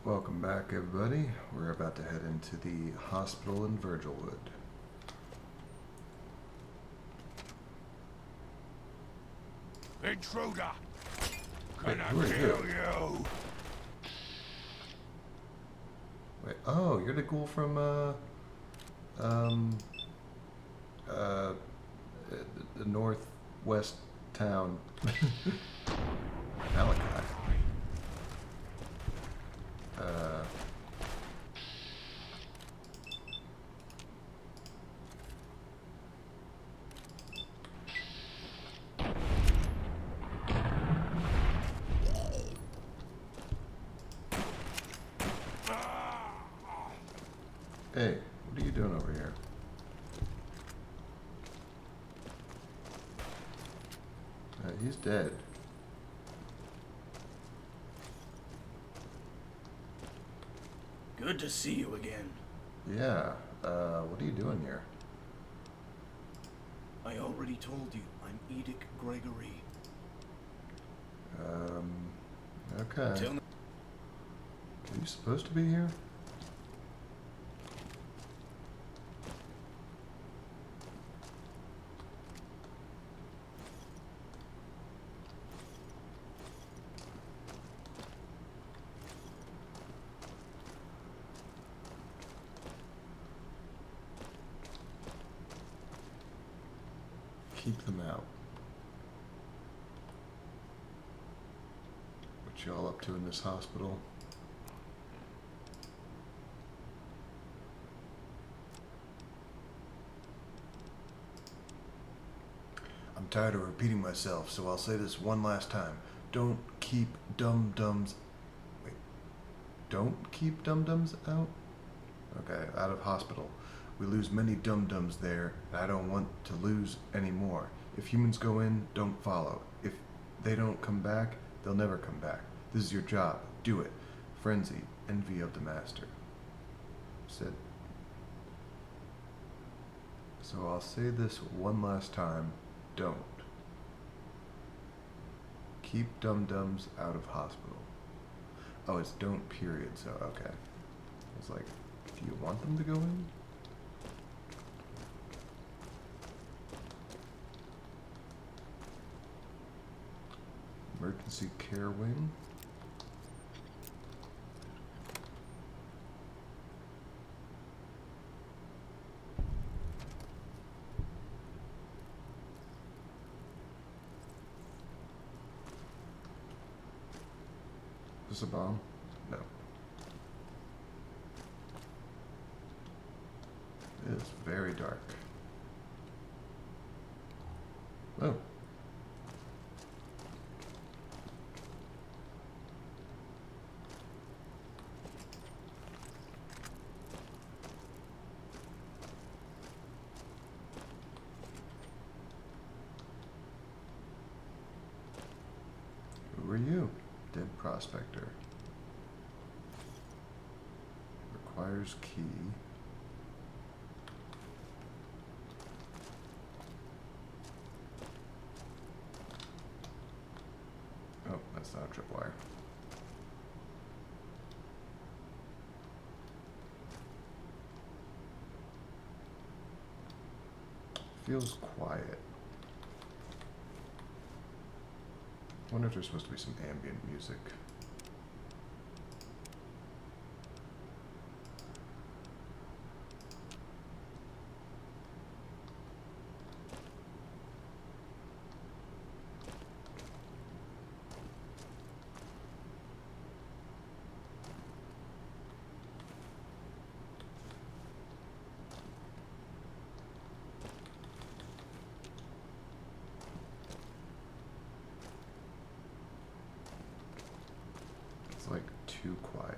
Welcome back, everybody. We're about to head into the hospital in Virgilwood. Intruder! Wait, Can I who are kill you? you? Wait, oh, you're the ghoul from, um, uh, the northwest town. Malachi. Uh, hey, what are you doing over here? He's dead. Good to see you again. Yeah, what are you doing here? I already told you, I'm Edict Gregory. Okay. Tell me. Are you supposed to be here? Keep them out. What y'all up to in this hospital? I'm tired of repeating myself, so I'll say this one last time. Don't keep dum-dums... Wait. Don't keep dum-dums out? Okay, out of hospital. We lose many dum-dums there, and I don't want to lose any more. If humans go in, don't follow. If they don't come back, they'll never come back. This is your job. Do it. Frenzy, envy of the master. Said. So I'll say this one last time. Don't. Keep dum-dums out of hospital. Oh, it's don't period, so okay. It's like, do you want them to go in? Emergency care wing. Is this a bomb? No. It is very dark. Oh. Who are you? Dead prospector. Requires key. Oh, that's not a tripwire. Feels quiet. I wonder if there's supposed to be some ambient music. It's like too quiet.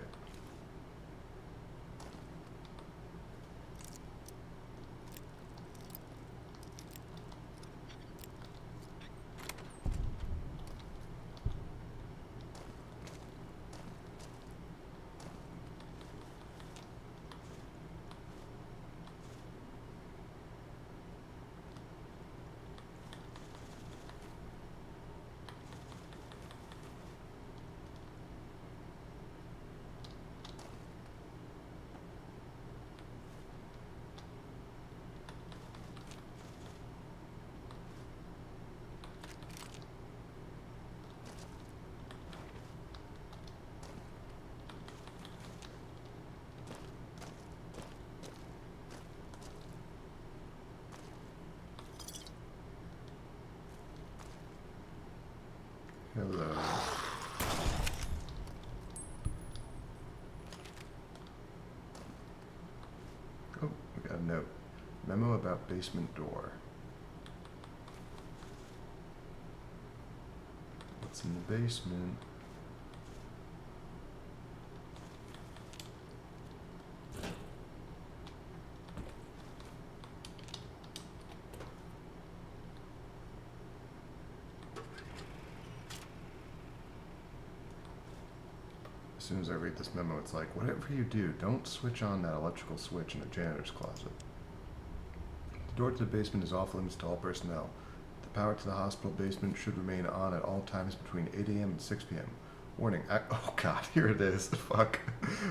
Memo about basement door. What's in the basement? As soon as I read this memo, it's like, whatever you do, don't switch on that electrical switch in the janitor's closet. The door to the basement is off limits to all personnel. The power to the hospital basement should remain on at all times between 8 a.m. and 6 p.m. Warning, oh god, here it is. Fuck.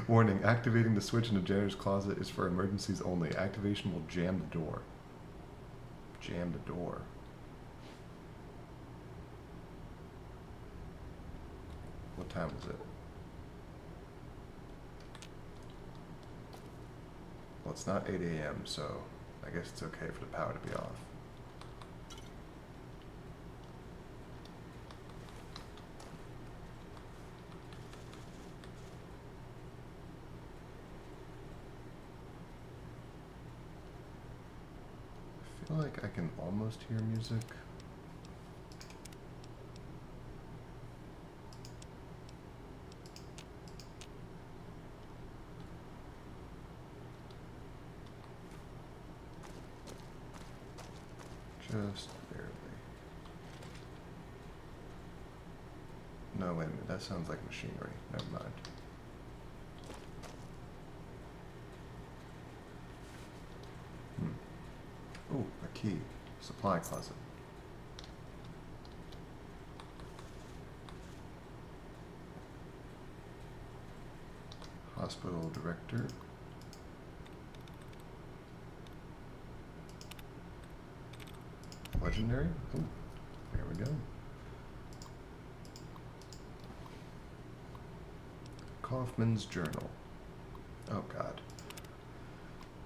Warning, activating the switch in the janitor's closet is for emergencies only. Activation will jam the door. Jam the door. What time is it? Well, it's not 8 a.m., so I guess it's okay for the power to be off. I feel like I can almost hear music. Just barely. No, wait a minute, that sounds like machinery. Never mind. Oh, a key. Supply closet. Hospital director. Legendary? Oh, there we go. Kaufman's journal. Oh god.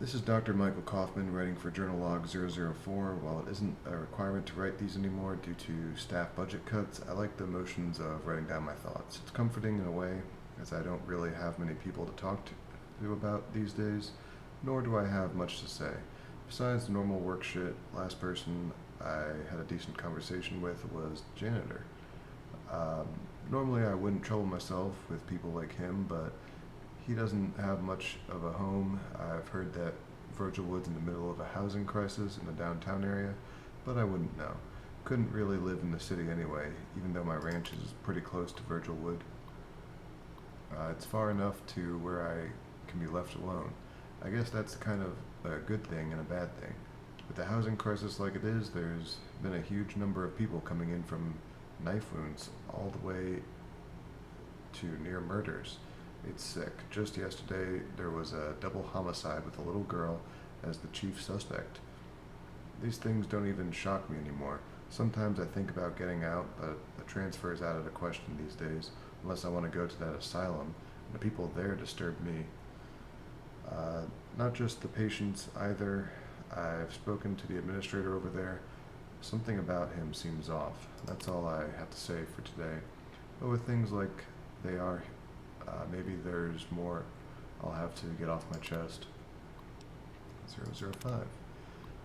This is Dr. Michael Kaufman writing for Journal Log 004. While it isn't a requirement to write these anymore due to staff budget cuts, I like the emotions of writing down my thoughts. It's comforting in a way, as I don't really have many people to talk to about these days, nor do I have much to say. Besides the normal work shit, last person I had a decent conversation with was janitor. Normally I wouldn't trouble myself with people like him, but he doesn't have much of a home. I've heard that Virgil Wood's in the middle of a housing crisis in the downtown area, but I wouldn't know. Couldn't really live in the city anyway, even though my ranch is pretty close to Virgil Wood. It's far enough to where I can be left alone. I guess that's kind of a good thing and a bad thing. With the housing crisis like it is, there's been a huge number of people coming in from knife wounds all the way to near murders. It's sick. Just yesterday, there was a double homicide with a little girl as the chief suspect. These things don't even shock me anymore. Sometimes I think about getting out, but the transfer is out of the question these days, unless I want to go to that asylum, and the people there disturb me. Not just the patients either. I've spoken to the administrator over there. Something about him seems off. That's all I have to say for today. But with things like they are, maybe there's more I'll have to get off my chest. 005.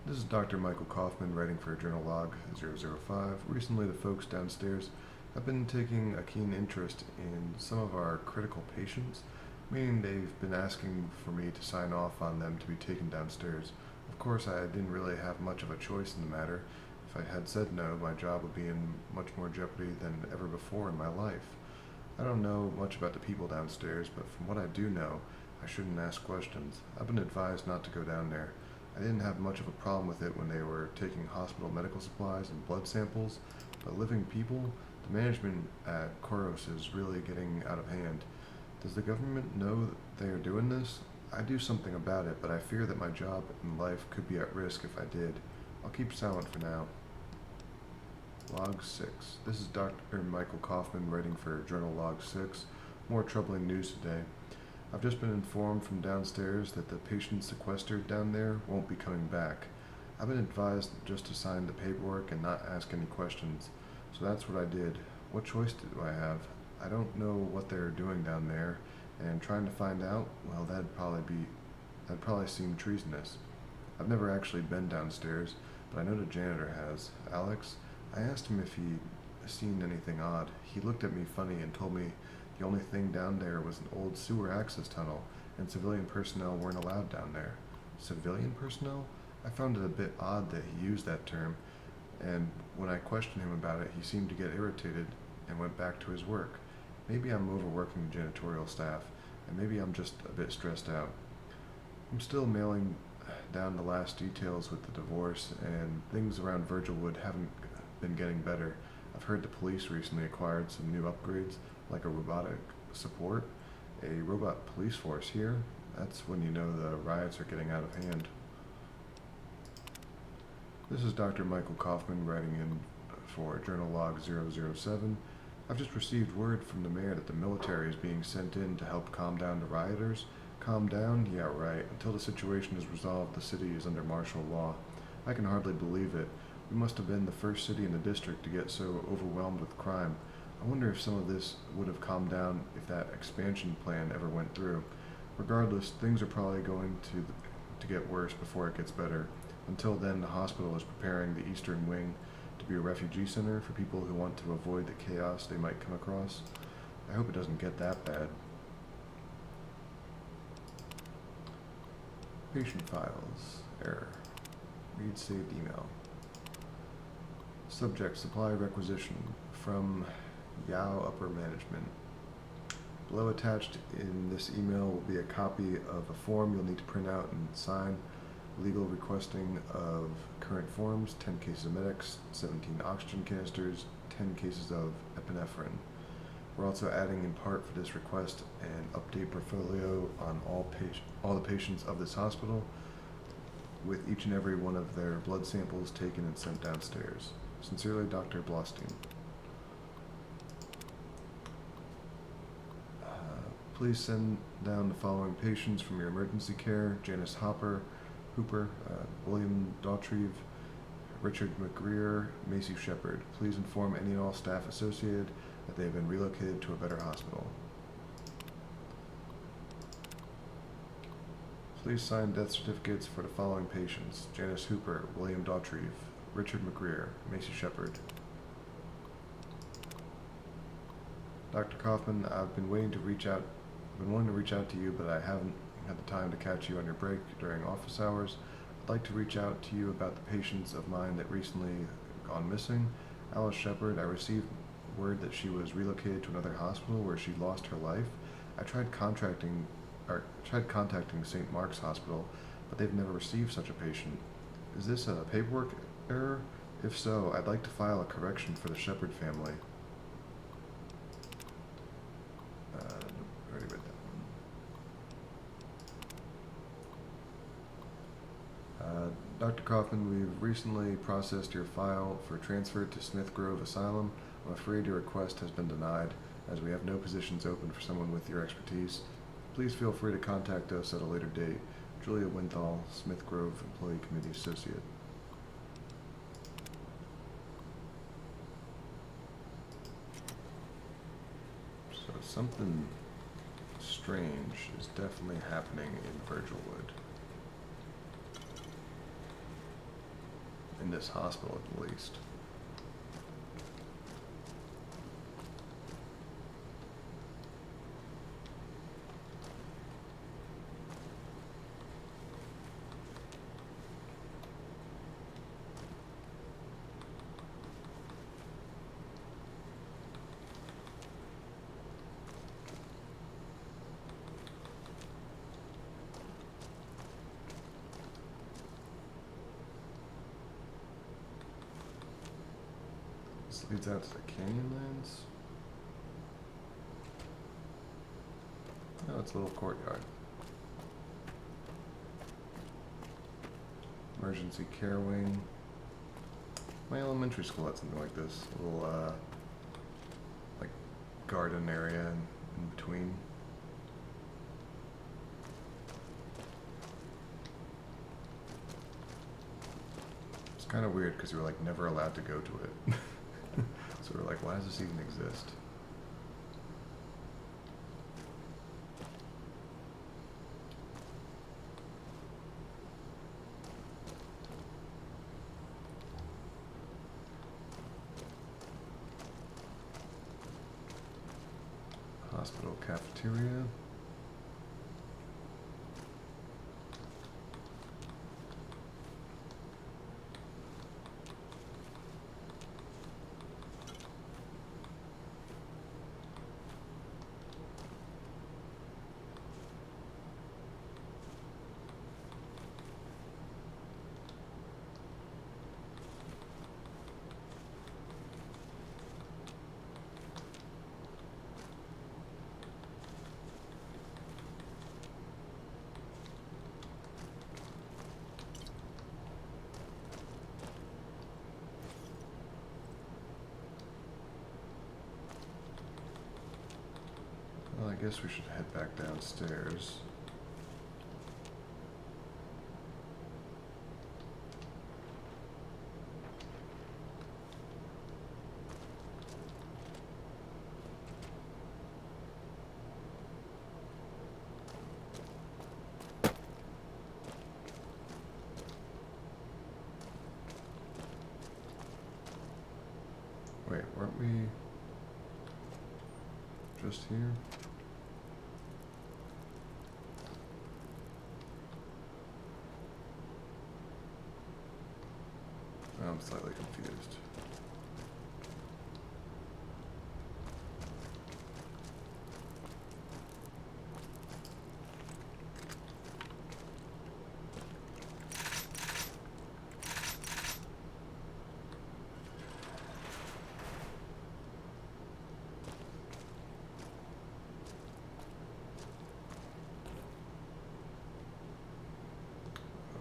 This is Dr. Michael Kaufman writing for Journal Log 005. Recently, the folks downstairs have been taking a keen interest in some of our critical patients, meaning they've been asking for me to sign off on them to be taken downstairs. Of course, I didn't really have much of a choice in the matter. If I had said no, my job would be in much more jeopardy than ever before in my life. I don't know much about the people downstairs, but from what I do know, I shouldn't ask questions. I've been advised not to go down there. I didn't have much of a problem with it when they were taking hospital medical supplies and blood samples, but living people, the management at Koros is really getting out of hand. Does the government know that they are doing this? I do something about it, but I fear that my job and life could be at risk if I did. I'll keep silent for now. Log 6. This is Dr. Michael Kaufman writing for Journal Log 6. More troubling news today. I've just been informed from downstairs that the patient sequestered down there won't be coming back. I've been advised just to sign the paperwork and not ask any questions, so that's what I did. What choice do I have? I don't know what they're doing down there, and trying to find out, well, that'd probably seem treasonous. I've never actually been downstairs, but I know the janitor has. Alex, I asked him if he'd seen anything odd. He looked at me funny and told me the only thing down there was an old sewer access tunnel, and civilian personnel weren't allowed down there. Civilian personnel? I found it a bit odd that he used that term, and when I questioned him about it, he seemed to get irritated and went back to his work. Maybe I'm overworking the janitorial staff, and maybe I'm just a bit stressed out. I'm still mailing down the last details with the divorce, and things around Virgilwood haven't been getting better. I've heard the police recently acquired some new upgrades, like a robotic support. A robot police force here? That's when you know the riots are getting out of hand. This is Dr. Michael Kaufman writing in for Journal Log 007. I've just received word from the mayor that the military is being sent in to help calm down the rioters. Calm down? Yeah, right. Until the situation is resolved, the city is under martial law. I can hardly believe it. We must have been the first city in the district to get so overwhelmed with crime. I wonder if some of this would have calmed down if that expansion plan ever went through. Regardless, things are probably going to get worse before it gets better. Until then, the hospital is preparing the Eastern Wing to be a refugee center for people who want to avoid the chaos they might come across. I hope it doesn't get that bad. Patient files. Error. Read saved email. Subject supply requisition from YAU Upper Management. Below attached in this email will be a copy of a form you'll need to print out and sign. Legal requesting of current forms, 10 cases of Medex, 17 oxygen canisters, 10 cases of epinephrine. We're also adding in part for this request an update portfolio on all the patients of this hospital, with each and every one of their blood samples taken and sent downstairs. Sincerely, Dr. Blostein. Please send down the following patients from your emergency care: Janice Hooper, William Daughtry, Richard McGreer, Macy Shepard. Please inform any and all staff associated that they have been relocated to a better hospital. Please sign death certificates for the following patients: Janice Hooper, William Daughtry, Richard McGreer, Macy Shepard. Dr. Kaufman, I've been wanting to reach out to you, but I haven't had the time to catch you on your break during office hours. I'd like to reach out to you about the patients of mine that recently gone missing. Alice Shepard, I received word that she was relocated to another hospital where she lost her life. I tried contacting St. Mark's Hospital, but they've never received such a patient. Is this a paperwork error? If so, I'd like to file a correction for the Shepard family. Already read that one. Dr. Kaufman, we've recently processed your file for transfer to Smith Grove Asylum. I'm afraid your request has been denied, as we have no positions open for someone with your expertise. Please feel free to contact us at a later date. Julia Winthal, Smith Grove Employee Committee Associate. So something strange is definitely happening in Virgilwood. In this hospital, at least. This leads out to the Canyonlands. Oh, it's a little courtyard. Emergency care wing. My elementary school had something like this. A little, like, garden area in between. It's kind of weird because you were, like, never allowed to go to it. So we're like, why does this even exist? Hospital cafeteria. Well, I guess we should head back downstairs. Wait, weren't we just here? I'm slightly confused.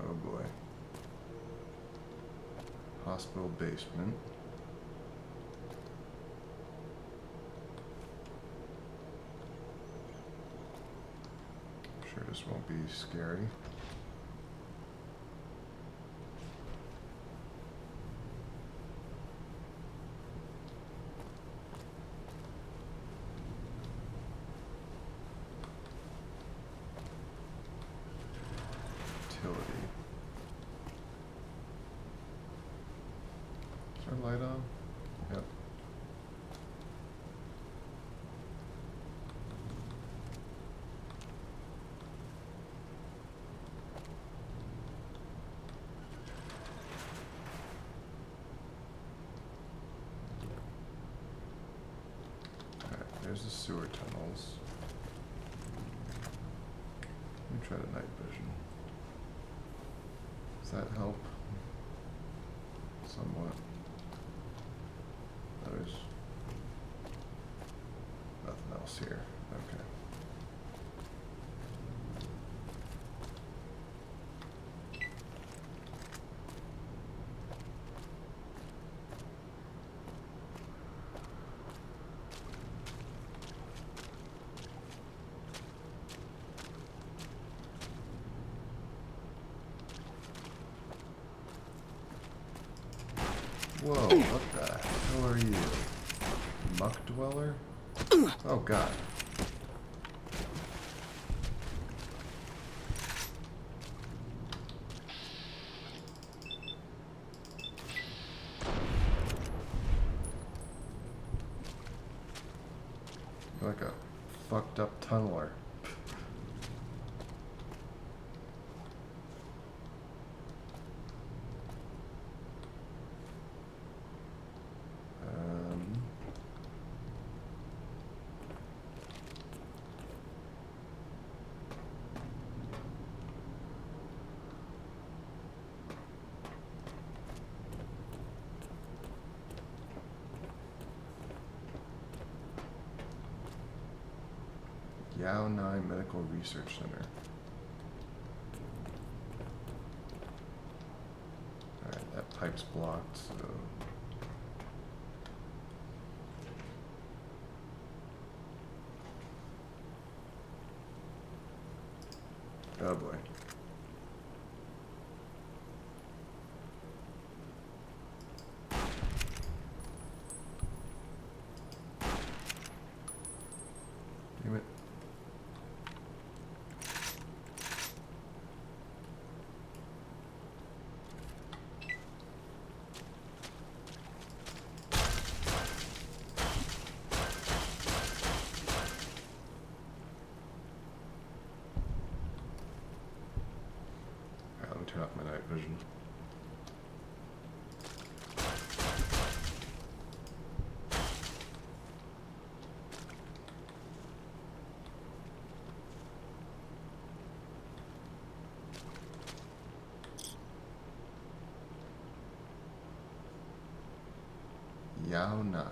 Oh boy. Hospital basement. Sure this won't be scary. Utility. Is our light on? Yep. Alright, there's the sewer tunnels. Let me try the night vision. Does that help? Somewhat. There's nothing else here. Okay. Whoa, what the hell are you? Muck dweller? Oh god. You're like a fucked up tunneler. YAU-Nine Medical Research Center. Alright, that pipe's blocked, so... Oh boy. Damn it. turn off my night vision. YAU-Nine.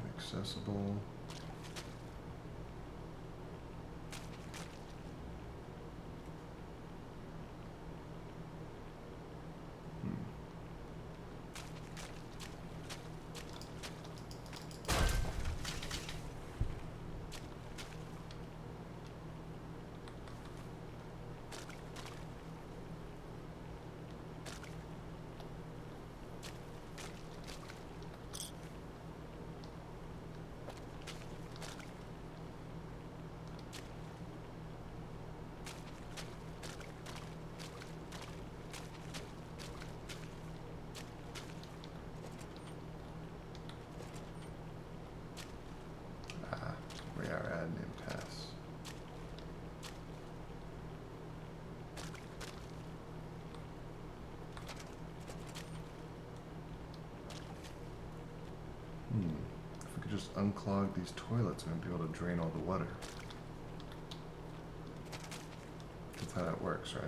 Inaccessible. We are at an impasse. If we could just unclog these toilets, we'd be able to drain all the water. That's how that works, right?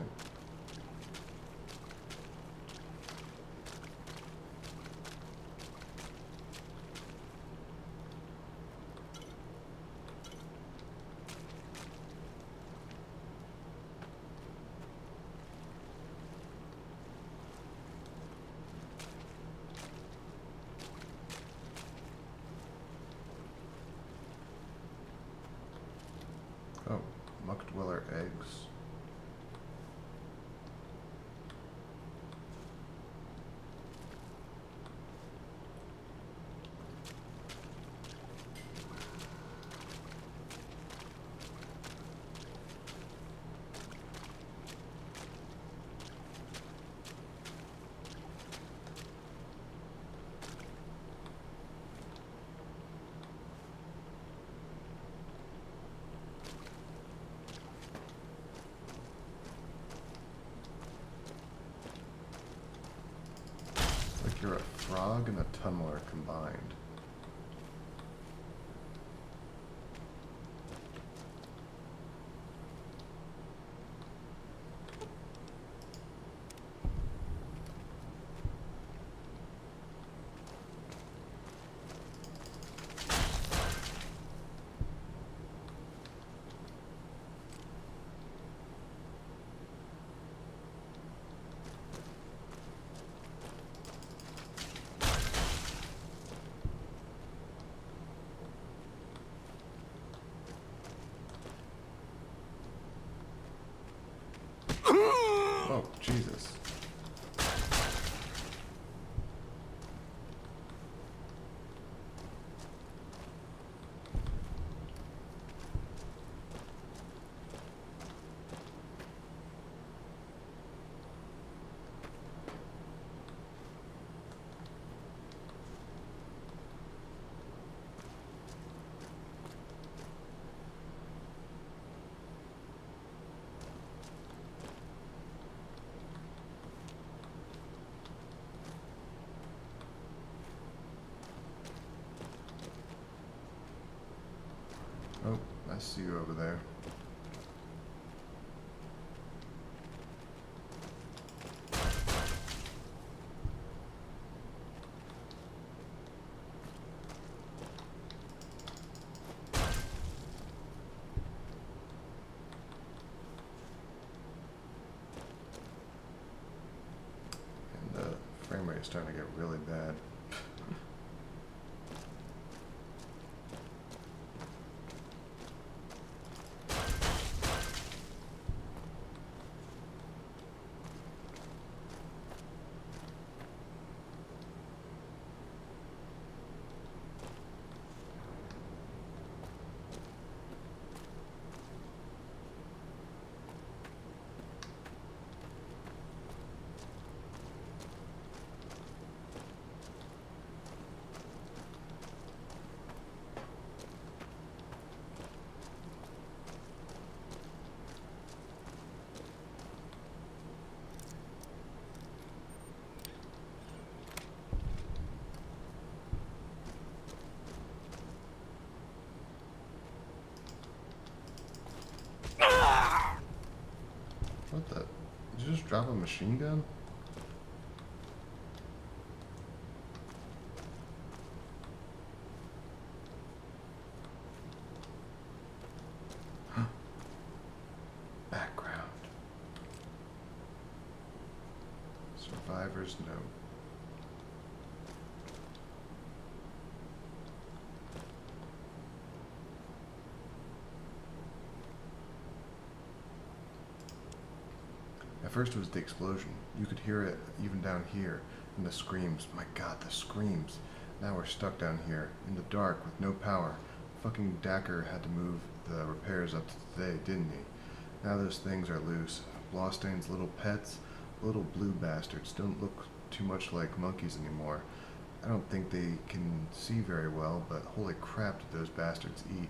Oh, muck dweller eggs. Like you're a frog and a tunneler combined. Oh, Jesus. Oh, I see you over there. And the frame rate is starting to get really bad. What the? Did you just drop a machine gun? Background. Survivor's note. At first it was the explosion. You could hear it even down here. And the screams. My god, the screams. Now we're stuck down here, in the dark, with no power. Fucking Dacker had to move the repairs up to today, didn't he? Now those things are loose. Blaustein's little pets, little blue bastards, don't look too much like monkeys anymore. I don't think they can see very well, but holy crap did those bastards eat.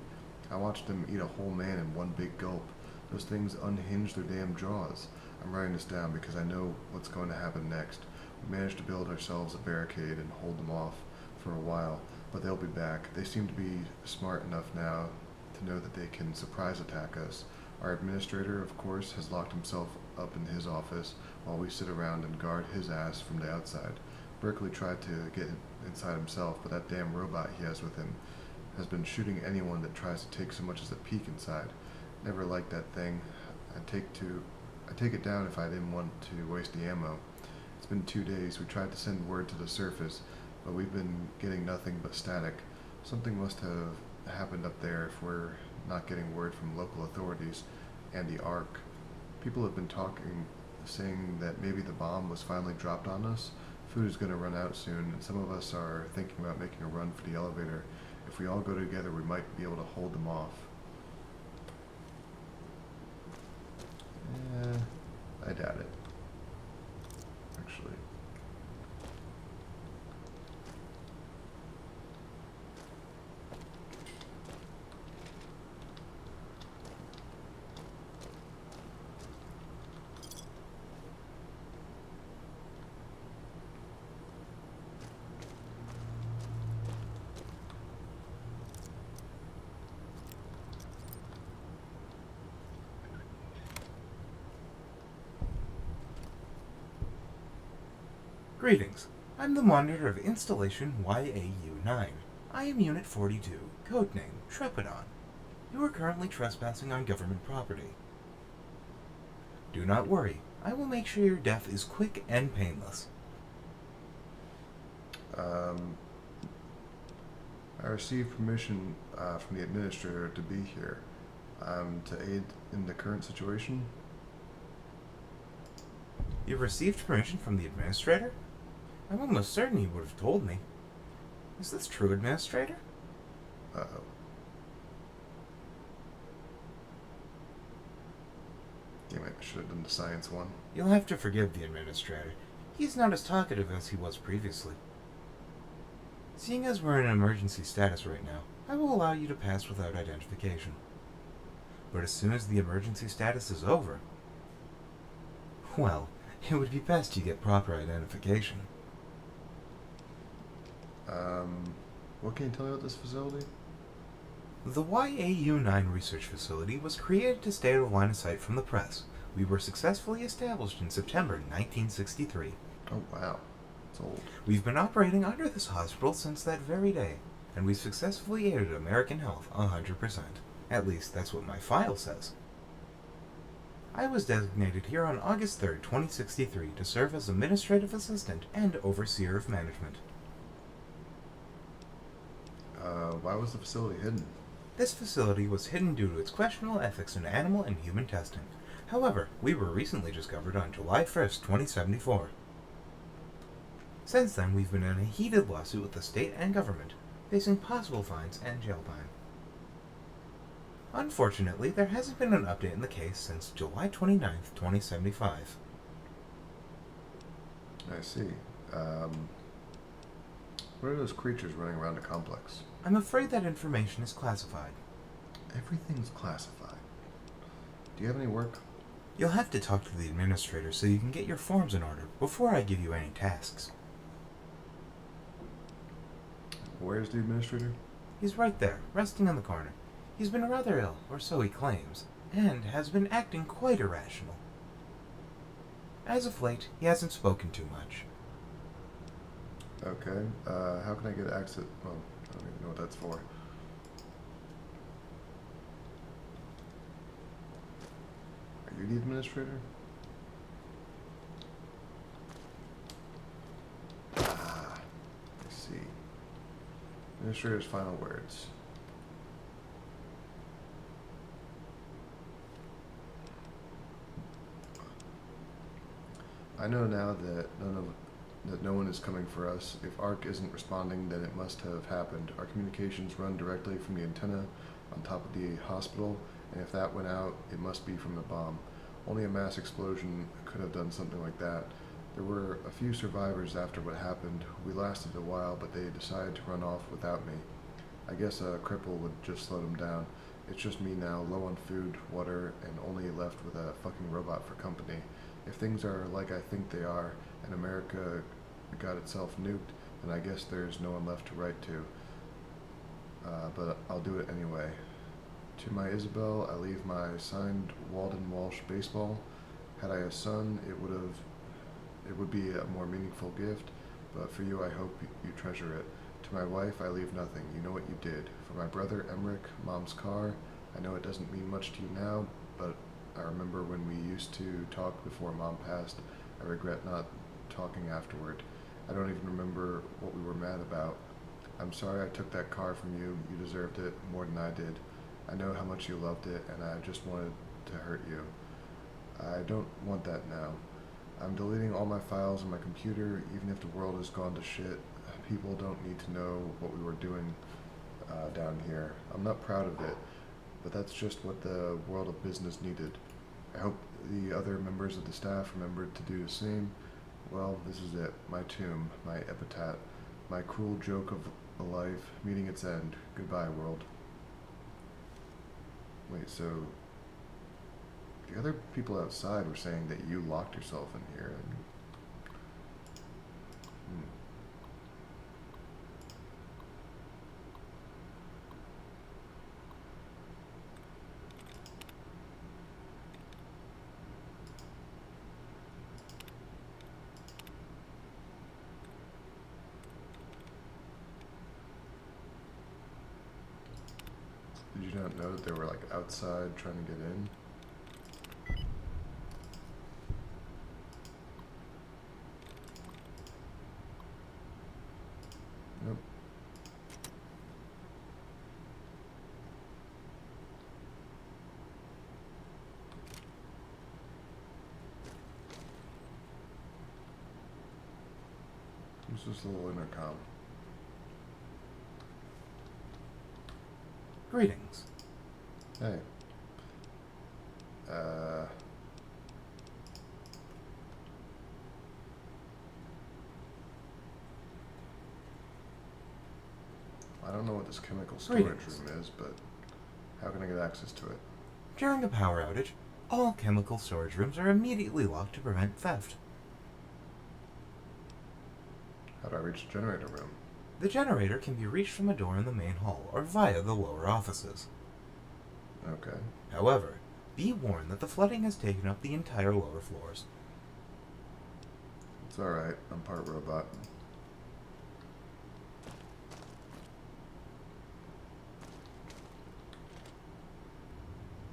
I watched them eat a whole man in one big gulp. Those things unhinged their damn jaws. I'm writing this down because I know what's going to happen next. We managed to build ourselves a barricade and hold them off for a while, but they'll be back. They seem to be smart enough now to know that they can surprise attack us. Our administrator, of course, has locked himself up in his office while we sit around and guard his ass from the outside. Berkeley tried to get inside himself, but that damn robot he has with him has been shooting anyone that tries to take so much as a peek inside. Never liked that thing. I'd take it down if I didn't want to waste the ammo. It's been 2 days. We tried to send word to the surface, but we've been getting nothing but static. Something must have happened up there if we're not getting word from local authorities and the Ark. People have been talking, saying that maybe the bomb was finally dropped on us. Food is going to run out soon, and some of us are thinking about making a run for the elevator. If we all go together, we might be able to hold them off. I doubt it. Actually. Greetings. I'm the monitor of installation YAU-Nine. I am Unit 42, codename Trepidon. You are currently trespassing on government property. Do not worry. I will make sure your death is quick and painless. I received permission from the administrator to be here to aid in the current situation. You received permission from the administrator? I'm almost certain he would have told me. Is this true, Administrator? Uh-oh. Damn it, I should have done the science one. You'll have to forgive the Administrator. He's not as talkative as he was previously. Seeing as we're in an emergency status right now, I will allow you to pass without identification. But as soon as the emergency status is over, well, it would be best you get proper identification. What can you tell me about this facility? The YAU-Nine research facility was created to stay out of line of sight from the press. We were successfully established in September 1963. Oh, wow. It's old. We've been operating under this hospital since that very day, and we've successfully aided American health 100%. At least, that's what my file says. I was designated here on August 3rd, 2063 to serve as administrative assistant and overseer of management. Why was the facility hidden? This facility was hidden due to its questionable ethics in animal and human testing. However, we were recently discovered on July 1st, 2074. Since then, we've been in a heated lawsuit with the state and government, facing possible fines and jail time. Unfortunately, there hasn't been an update in the case since July 29th, 2075. I see. What are those creatures running around the complex? I'm afraid that information is classified. Everything's classified. Do you have any work? You'll have to talk to the administrator so you can get your forms in order before I give you any tasks. Where's the administrator? He's right there, resting in the corner. He's been rather ill, or so he claims, and has been acting quite irrational. As of late, he hasn't spoken too much. Okay. How can I get access? Well, I don't even know what that's for. Are you the administrator? Ah, I see. Administrator's final words. I know now that no one is coming for us. If ARC isn't responding, then it must have happened. Our communications run directly from the antenna on top of the hospital, and if that went out, it must be from the bomb. Only a mass explosion could have done something like that. There were a few survivors after what happened. We lasted a while, but they decided to run off without me. I guess a cripple would just slow them down. It's just me now, low on food, water, and only left with a fucking robot for company. If things are like I think they are, and America got itself nuked, then I guess there's no one left to write to. But I'll do it anyway. To my Isabel, I leave my signed Walden Walsh baseball. Had I a son, it would be a more meaningful gift, but for you I hope you treasure it. To my wife, I leave nothing. You know what you did. For my brother Emmerich, Mom's car, I know it doesn't mean much to you now, but I remember when we used to talk before Mom passed. I regret not talking afterward. I don't even remember what we were mad about. I'm sorry I took that car from you. You deserved it more than I did. I know how much you loved it, and I just wanted to hurt you. I don't want that now. I'm deleting all my files on my computer, even if the world has gone to shit. People don't need to know what we were doing down here. I'm not proud of it, but that's just what the world of business needed. I hope the other members of the staff remembered to do the same. Well, this is it. My tomb, my epitaph, my cruel joke of a life meeting its end. Goodbye, world. Wait, so the other people outside were saying that you locked yourself in here. And, Did you not know that they were like outside trying to get in? Nope. What's this little intercom? Greetings. Hey. I don't know what this chemical storage Greetings. room is, but how can I get access to it? During a power outage, all chemical storage rooms are immediately locked to prevent theft. How do I reach the generator room? The generator can be reached from a door in the main hall or via the lower offices. Okay. However, be warned that the flooding has taken up the entire lower floors. It's alright. I'm part robot.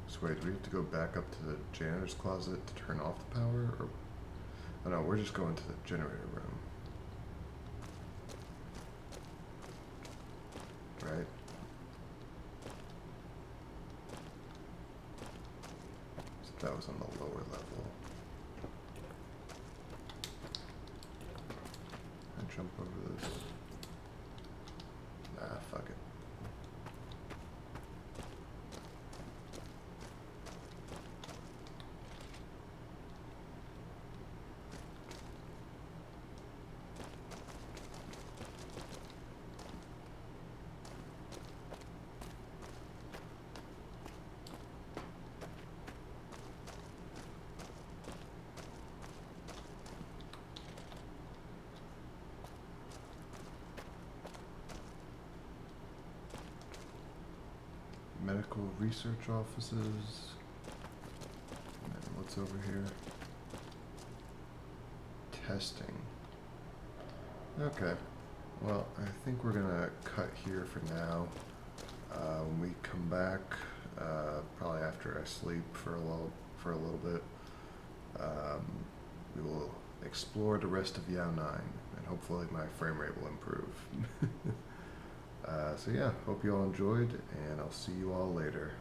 So wait, do we have to go back up to the janitor's closet to turn off the power? Or... Oh no, we're just going to the generator room. Right? So that was on the lower level. I jump over this. Nah, fuck it. Medical research offices. And what's over here? testing. Okay. Well, I think we're gonna cut here for now. When we come back, probably after I sleep for a little bit, we will explore the rest of YAU-Nine, and hopefully my frame rate will improve. So yeah, hope you all enjoyed, and I'll see you all later.